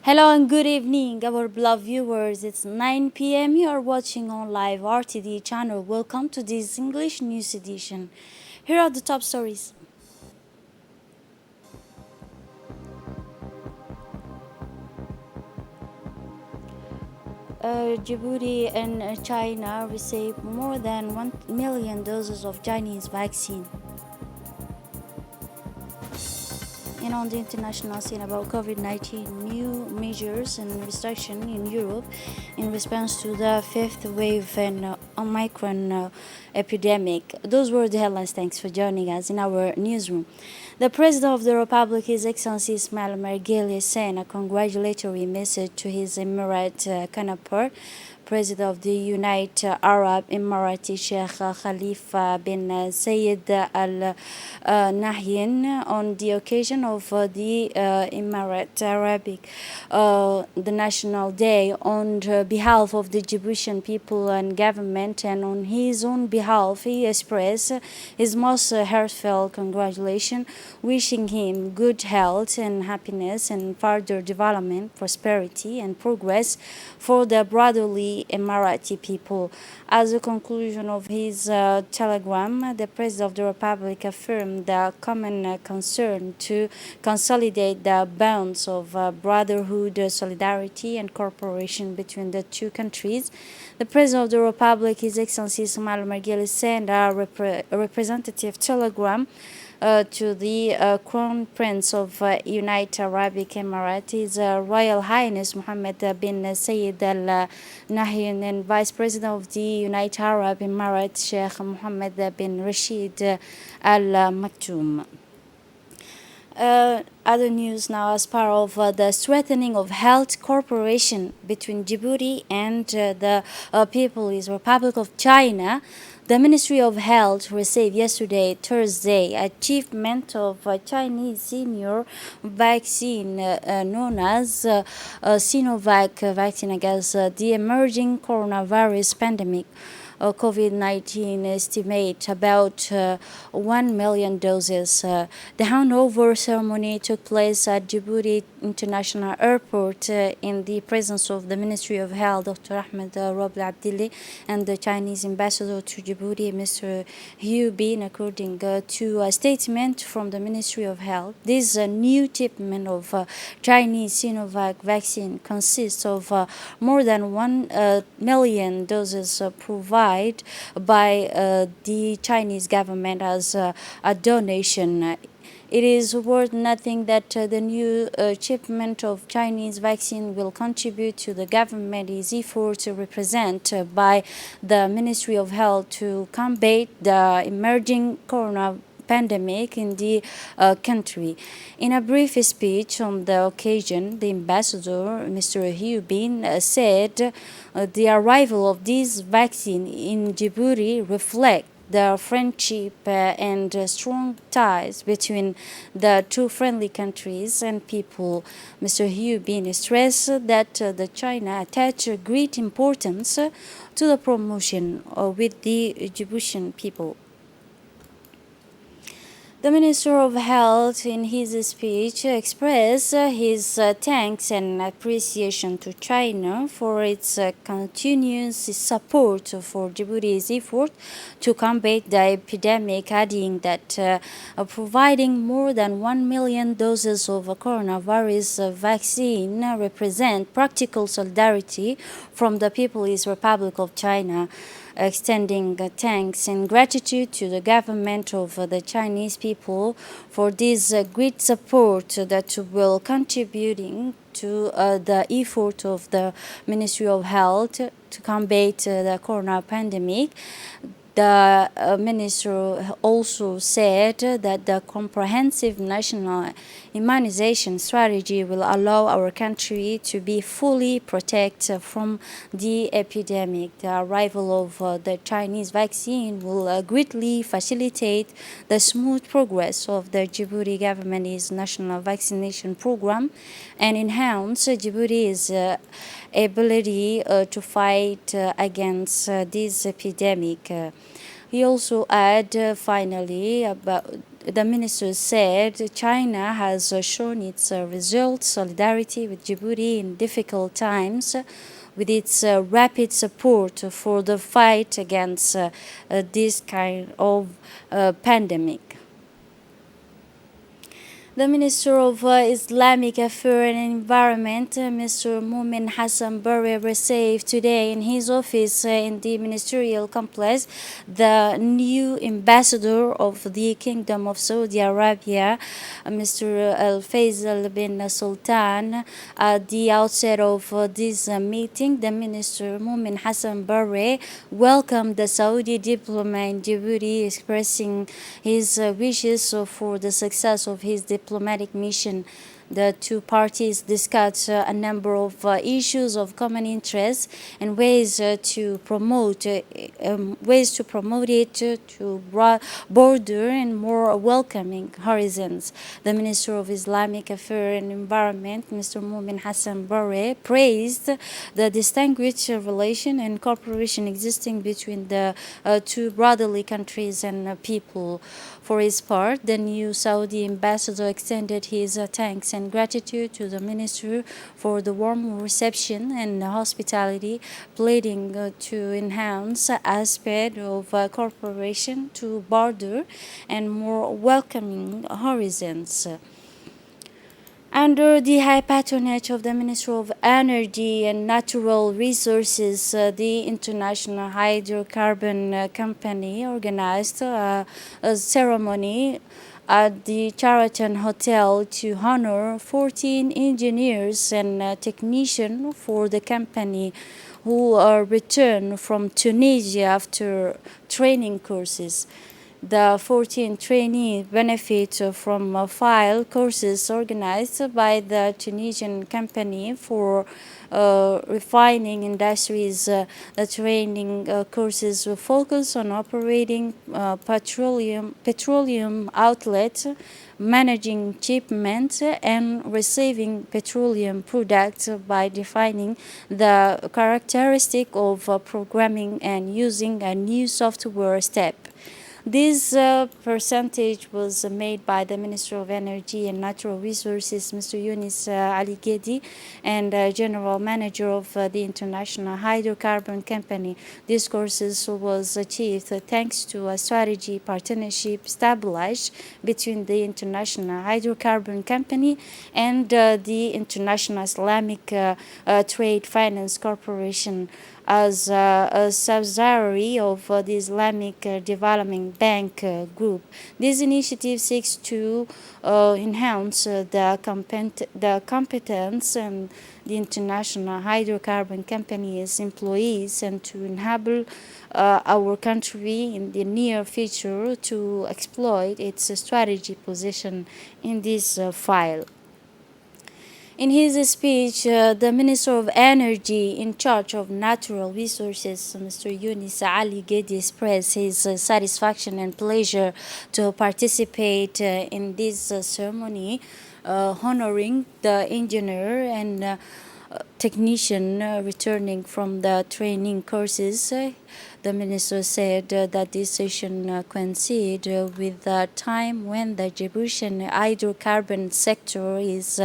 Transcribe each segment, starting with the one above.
Hello and good evening, our beloved viewers. It's 9 p.m. You are watching on live RTD channel. Welcome to this English news edition. Here are the top stories. Djibouti and China received more than 1 million doses of Chinese vaccine. And on the international scene about COVID-19, new measures and restriction in Europe in response to the fifth wave and Omicron epidemic. Those were the headlines. Thanks for joining us in our newsroom. The President of the Republic, His Excellency Ismail Margili, sent a congratulatory message to his Emirate counterpart, President of the United Arab Emirates Sheikh Khalifa bin Zayed Al Nahyan on the occasion of the Emirate Arabic, the National Day, on behalf of the Djiboutian people and government, and on his own behalf, he expressed his most heartfelt congratulations, wishing him good health and happiness and further development, prosperity, and progress for the brotherly Emirati people. As a conclusion of his telegram, the President of the Republic affirmed the common concern to consolidate the bonds of brotherhood, solidarity, and cooperation between the two countries. The President of the Republic, His Excellency Ismail Margili, sent a representative telegram to the Crown Prince of United Arab Emirates, His Royal Highness Mohammed bin Zayed Al Nahyan, and Vice President of the United Arab Emirates Sheikh Mohammed bin Rashid Al Maktoum. Other news now, as part of the strengthening of health cooperation between Djibouti and the People's Republic of China, the Ministry of Health received yesterday, Thursday, achievement of a Chinese senior vaccine known as Sinovac vaccine against the emerging coronavirus pandemic. COVID-19 estimate about 1 million doses. The handover ceremony took place at Djibouti International Airport in the presence of the Ministry of Health, Dr. Ahmed Roble Abdili, and the Chinese ambassador to Djibouti, Mr. Hu Bin, according to a statement from the Ministry of Health. This new shipment of Chinese Sinovac vaccine consists of more than 1 million doses provided by the Chinese government as a donation. It is worth noting that the new shipment of Chinese vaccine will contribute to the government's effort to represent by the Ministry of Health to combat the emerging coronavirus pandemic in the country. In a brief speech on the occasion, the ambassador, Mr. Hu Bin, said the arrival of this vaccine in Djibouti reflects the friendship and strong ties between the two friendly countries and people. Mr. Hu Bin stressed that the China attach great importance to the promotion with the Djiboutian people. The Minister of Health, in his speech, expressed his thanks and appreciation to China for its continuous support for Djibouti's effort to combat the epidemic, adding that providing more than 1 million doses of coronavirus vaccine represent practical solidarity from the People's Republic of China, extending thanks and gratitude to the government of the Chinese people for this great support that will contributing to the effort of the Ministry of Health to combat the corona pandemic. The minister also said that the comprehensive national immunization strategy will allow our country to be fully protected from the epidemic. The arrival of the Chinese vaccine will greatly facilitate the smooth progress of the Djibouti government's national vaccination program and enhance Djibouti's ability to fight against this epidemic. He also added finally about the minister said China has shown its resolute solidarity with Djibouti in difficult times with its rapid support for the fight against this kind of pandemic. The Minister of Islamic Affairs and Environment, Mr. Mumin Hassan Barre, received today in his office in the ministerial complex the new ambassador of the Kingdom of Saudi Arabia, Mr. Al Faisal bin Sultan. At the outset of this meeting, the Minister Mumin Hassan Barre welcomed the Saudi diplomat in Djibouti, expressing his wishes for the success of his diplomatic mission. The two parties discussed a number of issues of common interest and ways to promote it to broader and more welcoming horizons. The Minister of Islamic Affairs and Environment, Mr. Mumin Hassan Barre, praised the distinguished relation and cooperation existing between the two brotherly countries and people. For his part, the new Saudi ambassador extended his thanks and gratitude to the minister for the warm reception and hospitality, pleading to enhance aspect of cooperation to broader and more welcoming horizons. Under the high patronage of the Ministry of Energy and Natural Resources, the International Hydrocarbon Company organized a ceremony at the Sheraton Hotel to honor 14 engineers and technicians for the company who returned from Tunisia after training courses. The 14 trainees benefit from 5 courses organized by the Tunisian company for refining industries. The training courses will focus on operating petroleum outlets, managing shipments, and receiving petroleum products by defining the characteristic of programming and using a new software step. This percentage was made by the Minister of Energy and Natural Resources, Mr. Yunis Ali Gedi, and General Manager of the International Hydrocarbon Company. This courses was achieved thanks to a strategy partnership established between the International Hydrocarbon Company and the International Islamic Trade Finance Corporation as a subsidiary of the Islamic Development Bank Group. This initiative seeks to enhance the competence and the International Hydrocarbon Company's employees and to enable our country in the near future to exploit its strategy position in this file. In his speech, the Minister of Energy in charge of natural resources, Mr. Yunis Ali Gedi, expressed his satisfaction and pleasure to participate in this ceremony, honoring the engineer and technician returning from the training courses. The minister said that this session coincided with the time when the Djiboutian hydrocarbon sector is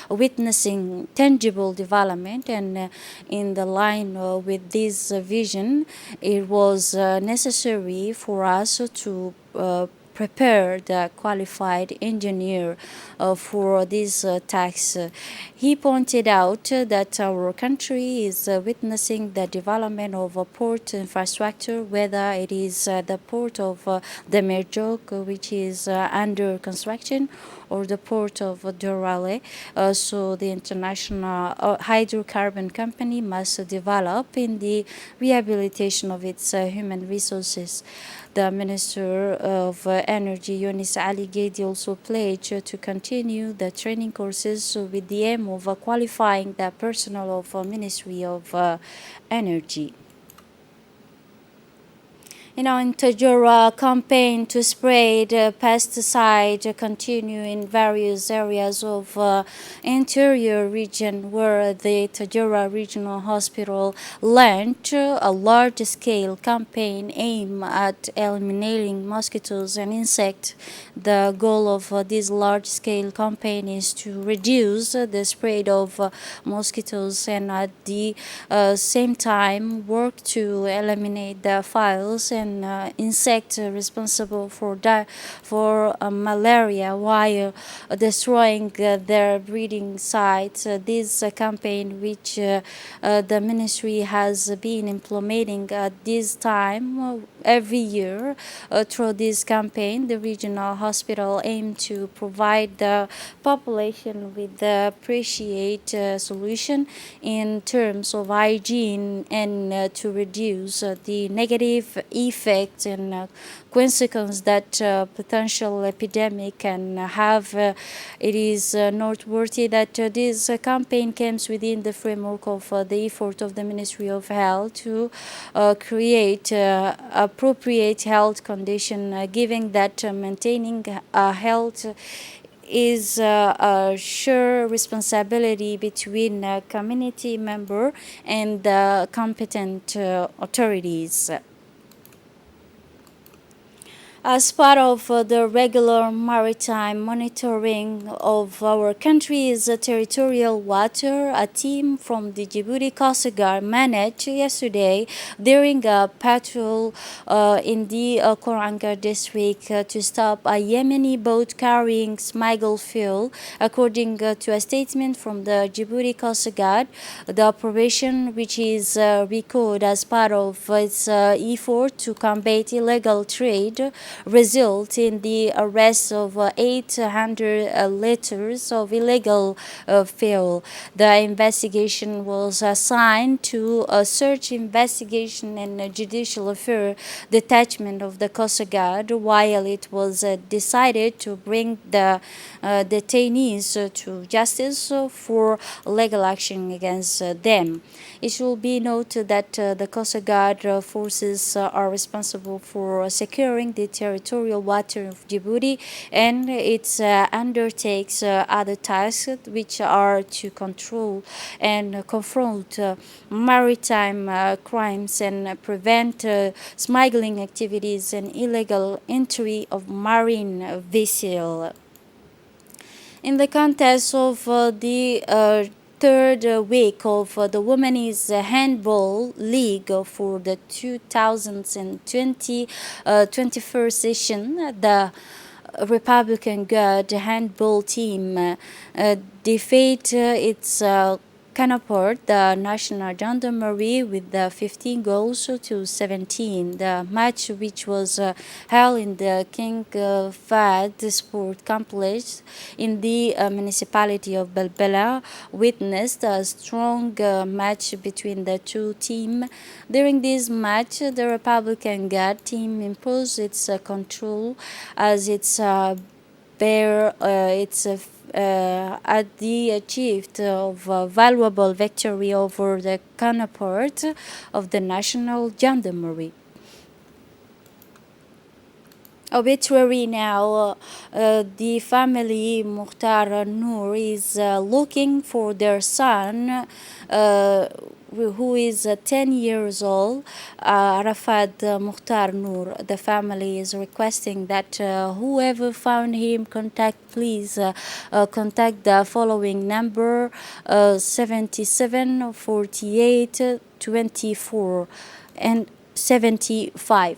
witnessing tangible development, and in the line with this vision, it was necessary for us to prepare the qualified engineer for this task. He pointed out that our country is witnessing the development of a port infrastructure, whether it is the port of the Merjok, which is under construction, or the port of Dorale. So the International Hydrocarbon Company must develop in the rehabilitation of its human resources. The Minister of Energy, Yunis Ali Gedi, also pledged to continue the training courses with the aim of qualifying the personnel of Ministry of Energy. In Tajura campaign to spray the pesticide continue in various areas of interior region where the Tajura Regional Hospital launched a large-scale campaign aimed at eliminating mosquitoes and insects. The goal of this large-scale campaign is to reduce the spread of mosquitoes and at the same time work to eliminate the files and insects responsible for malaria while destroying their breeding sites. This campaign, which the ministry has been implementing at this time every year. Through this campaign, the regional hospital aimed to provide the population with the appreciate solution in terms of hygiene and to reduce the negative effects and consequence that potential epidemic can have. It is noteworthy that this campaign comes within the framework of the effort of the Ministry of Health to create appropriate health condition, given that maintaining health is a sure responsibility between community member and competent authorities. As part of the regular maritime monitoring of our country's territorial water, a team from the Djibouti Coast Guard managed yesterday during a patrol in the Koranga district to stop a Yemeni boat carrying smuggled fuel. According to a statement from the Djibouti Coast Guard, the operation, which is recorded as part of its effort to combat illegal trade, result in the arrest of 800 liters of illegal fuel. The investigation was assigned to a search investigation and a judicial affair detachment of the Coast Guard, while it was decided to bring the detainees to justice for legal action against them. It should be noted that the Coast Guard forces are responsible for securing the territorial water of Djibouti, and it undertakes other tasks which are to control and confront maritime crimes and prevent smuggling activities and illegal entry of marine vessels. In the context of the third week of the Women's Handball League for the 2020 21st session, the Republican Guard handball team defeat its counterpart, the National Gendarmerie, with 15 goals to 17. The match, which was held in the King Fahd Sport Complex in the municipality of Belbela, witnessed a strong match between the two teams. During this match, the Republican Guard team imposed its control as its at the achieved of a valuable victory over the counterpart of the National Gendarmerie. Obituary now. The family Mukhtar Noor is looking for their son, who is 10 years old, Arafat Mukhtar Noor. The family is requesting that whoever found him please contact the following number: 77 48 24 and 75.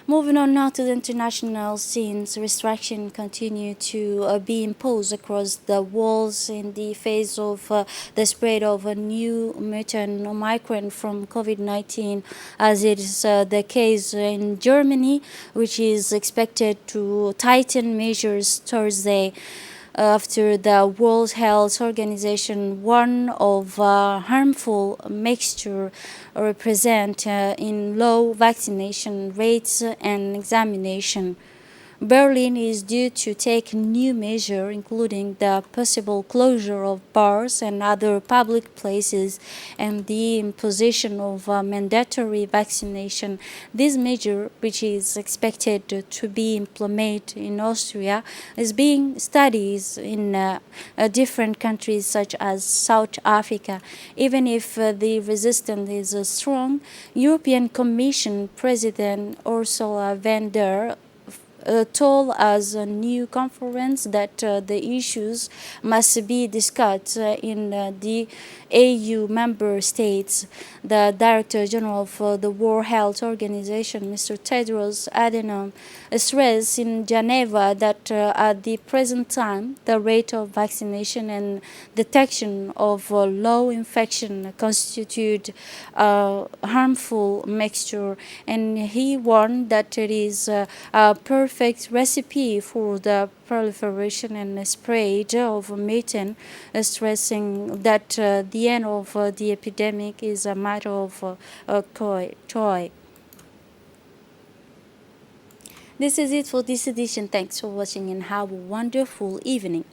Moving on now to the international scenes, restrictions continue to be imposed across the walls in the face of the spread of a new mutant Omicron from COVID-19, as it is the case in Germany, which is expected to tighten measures Thursday after the World Health Organization warned of harmful mixture represent in low vaccination rates and examination. Berlin is due to take new measures, including the possible closure of bars and other public places and the imposition of mandatory vaccination. This measure, which is expected to be implemented in Austria, is being studied in different countries such as South Africa. Even if the resistance is strong, European Commission President Ursula von der told us a new conference that the issues must be discussed in the AU member states. The Director General of the World Health Organization, Mr. Tedros Adhanom, stressed in Geneva that at the present time, the rate of vaccination and detection of low infection constitute a harmful mixture, and he warned that it is a perfect recipe for the proliferation and spread of methane, stressing that the end of the epidemic is a matter of joy. This is it for this edition. Thanks for watching and have a wonderful evening.